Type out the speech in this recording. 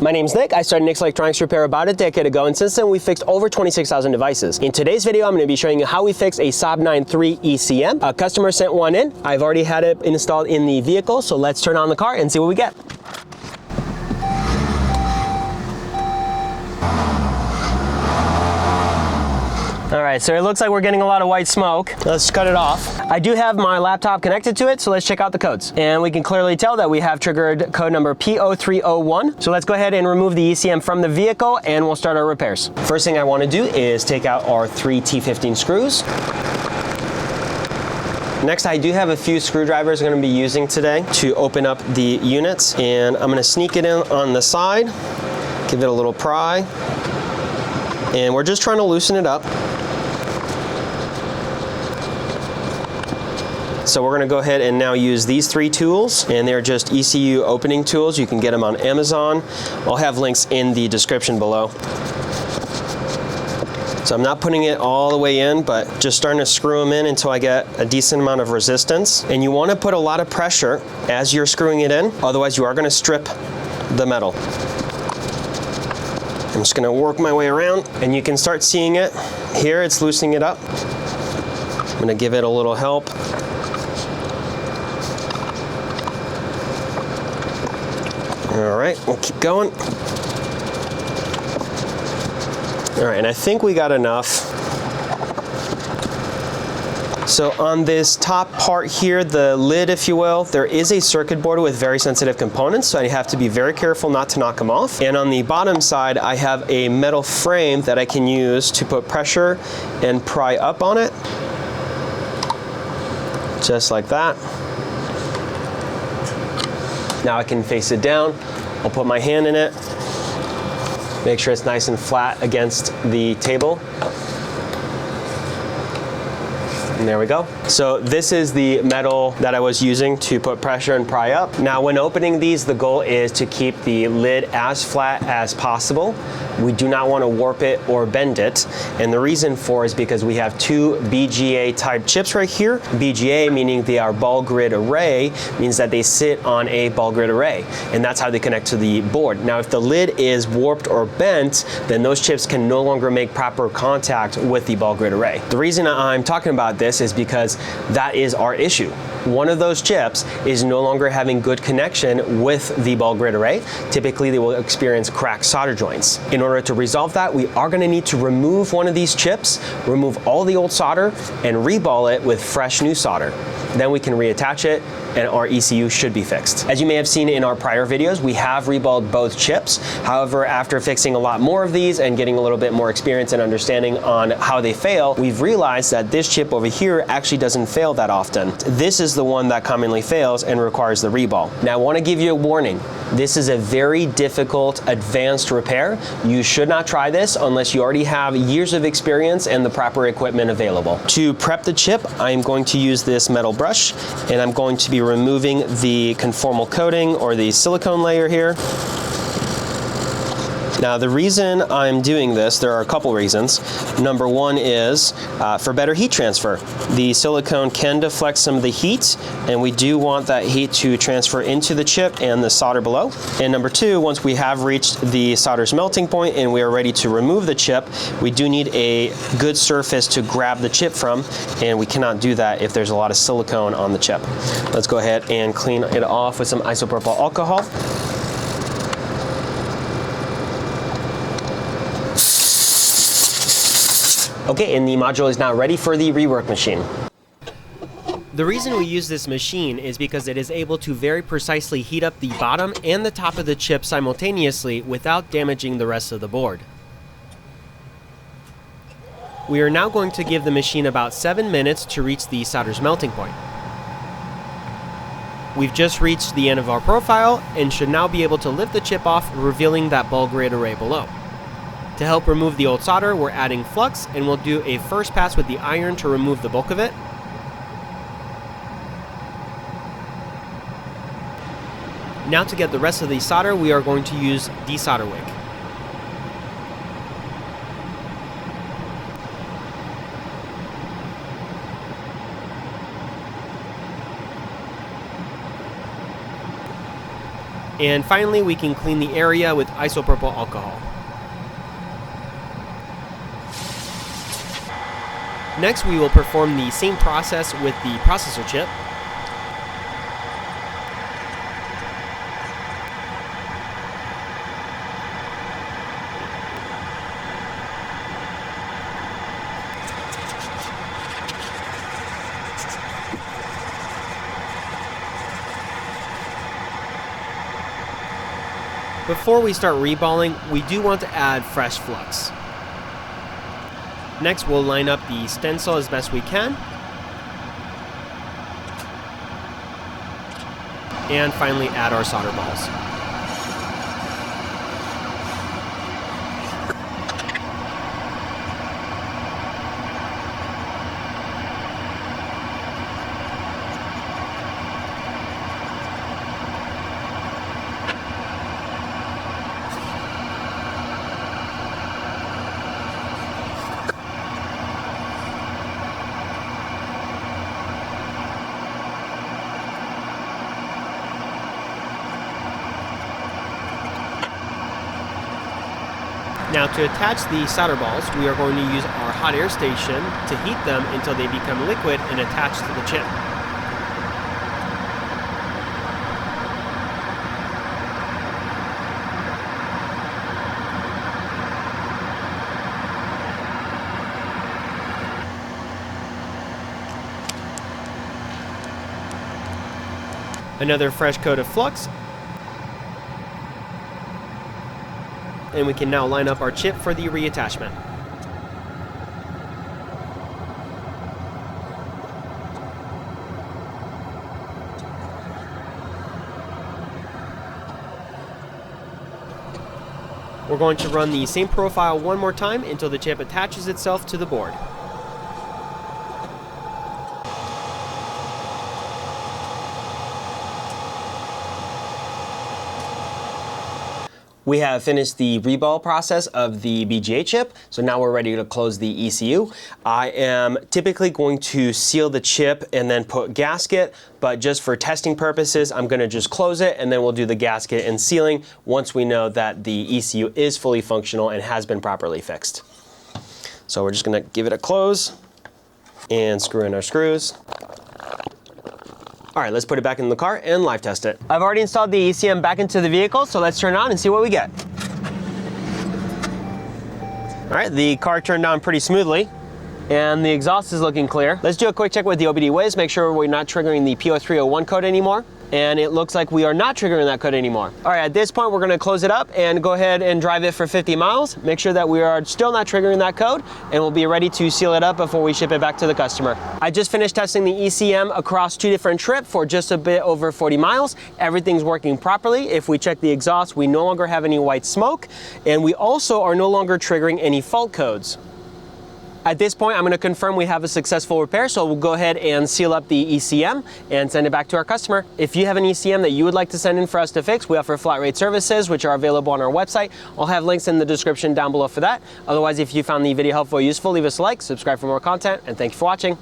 My name's Nick. I started Nick's Electronics Repair about a decade ago, and since then we fixed over 26,000 devices. In today's video, I'm going to be showing you how we fix a Saab 9 III ECM. A customer sent one in. I've already had it installed in the vehicle, so let's turn on the car and see what we get. All right, so it looks like we're getting a lot of white smoke. Let's cut it off. I do have my laptop connected to it, so let's check out the codes. And we can clearly tell that we have triggered code number P0301. So let's go ahead and remove the ECM from the vehicle and we'll start our repairs. First thing I want to do is take out our 3 T15 screws. Next, I do have a few screwdrivers I'm going to be using today to open up the units. And I'm going to sneak it in on the side, give it a little pry. And we're just trying to loosen it up. So we're going to go ahead and now use these 3 tools, and they're just ECU opening tools. You can get them on Amazon. I'll have links in the description below. So I'm not putting it all the way in, but just starting to screw them in until I get a decent amount of resistance. And you want to put a lot of pressure as you're screwing it in, otherwise you are going to strip the metal. I'm just going to work my way around, and you can start seeing it. Here it's loosening it up. I'm going to give it a little help. All right, we'll keep going. All right, and I think we got enough. So on this top part here, the lid, if you will, there is a circuit board with very sensitive components, so I have to be very careful not to knock them off. And on the bottom side, I have a metal frame that I can use to put pressure and pry up on it. Just like that. Now I can face it down. I'll put my hand in it, make sure it's nice and flat against the table. And there we go. So this is the metal that I was using to put pressure and pry up. Now when opening these, the goal is to keep the lid as flat as possible. We do not want to warp it or bend it. And the reason for is because we have 2 BGA type chips right here. BGA meaning they are ball grid array, means that they sit on a ball grid array. And that's how they connect to the board. Now if the lid is warped or bent, then those chips can no longer make proper contact with the ball grid array. The reason I'm talking about this is because that is our issue. One of those chips is no longer having good connection with the ball grid array. Typically, they will experience cracked solder joints. In order to resolve that, we are going to need to remove one of these chips, remove all the old solder, and reball it with fresh new solder. Then we can reattach it, and our ECU should be fixed. As you may have seen in our prior videos, we have reballed both chips. However, after fixing a lot more of these and getting a little bit more experience and understanding on how they fail, we've realized that this chip over here actually doesn't fail that often. This is the one that commonly fails and requires the reball. Now I want to give you a warning. This is a very difficult, advanced repair. You should not try this unless you already have years of experience and the proper equipment available. To prep the chip, I'm going to use this metal brush, and I'm going to be removing the conformal coating or the silicone layer here. Now the reason I'm doing this, there are a couple reasons. Number one is for better heat transfer. The silicone can deflect some of the heat, and we do want that heat to transfer into the chip and the solder below. And number two, once we have reached the solder's melting point and we are ready to remove the chip, we do need a good surface to grab the chip from, and we cannot do that if there's a lot of silicone on the chip. Let's go ahead and clean it off with some isopropyl alcohol. Okay, and the module is now ready for the rework machine. The reason we use this machine is because it is able to very precisely heat up the bottom and the top of the chip simultaneously without damaging the rest of the board. We are now going to give the machine about 7 minutes to reach the solder's melting point. We've just reached the end of our profile and should now be able to lift the chip off, revealing that ball grid array below. To help remove the old solder, we're adding flux, and we'll do a first pass with the iron to remove the bulk of it. Now to get the rest of the solder, we are going to use desolder wick. And finally, we can clean the area with isopropyl alcohol. Next, we will perform the same process with the processor chip. Before we start reballing, we do want to add fresh flux. Next, we'll line up the stencil as best we can. And finally, add our solder balls. Now, to attach the solder balls, we are going to use our hot air station to heat them until they become liquid and attach to the chip. Another fresh coat of flux. And we can now line up our chip for the reattachment. We're going to run the same profile one more time until the chip attaches itself to the board. We have finished the reball process of the BGA chip, so now we're ready to close the ECU. I am typically going to seal the chip and then put gasket, but just for testing purposes, I'm going to just close it and then we'll do the gasket and sealing once we know that the ECU is fully functional and has been properly fixed. So we're just going to give it a close and screw in our screws. All right, let's put it back in the car and live test it. I've already installed the ECM back into the vehicle, so let's turn it on and see what we get. All right, the car turned on pretty smoothly and the exhaust is looking clear. Let's do a quick check with the OBD Wiz, make sure we're not triggering the P0301 code anymore. And it looks like we are not triggering that code anymore. All right, at this point, we're gonna close it up and go ahead and drive it for 50 miles. Make sure that we are still not triggering that code, and we'll be ready to seal it up before we ship it back to the customer. I just finished testing the ECM across 2 different trips for just a bit over 40 miles. Everything's working properly. If we check the exhaust, we no longer have any white smoke, and we also are no longer triggering any fault codes. At this point, I'm going to confirm we have a successful repair, so we'll go ahead and seal up the ECM and send it back to our customer. If you have an ECM that you would like to send in for us to fix, we offer flat rate services, which are available on our website. I'll have links in the description down below for that. Otherwise, if you found the video helpful or useful, leave us a like, subscribe for more content, and thank you for watching.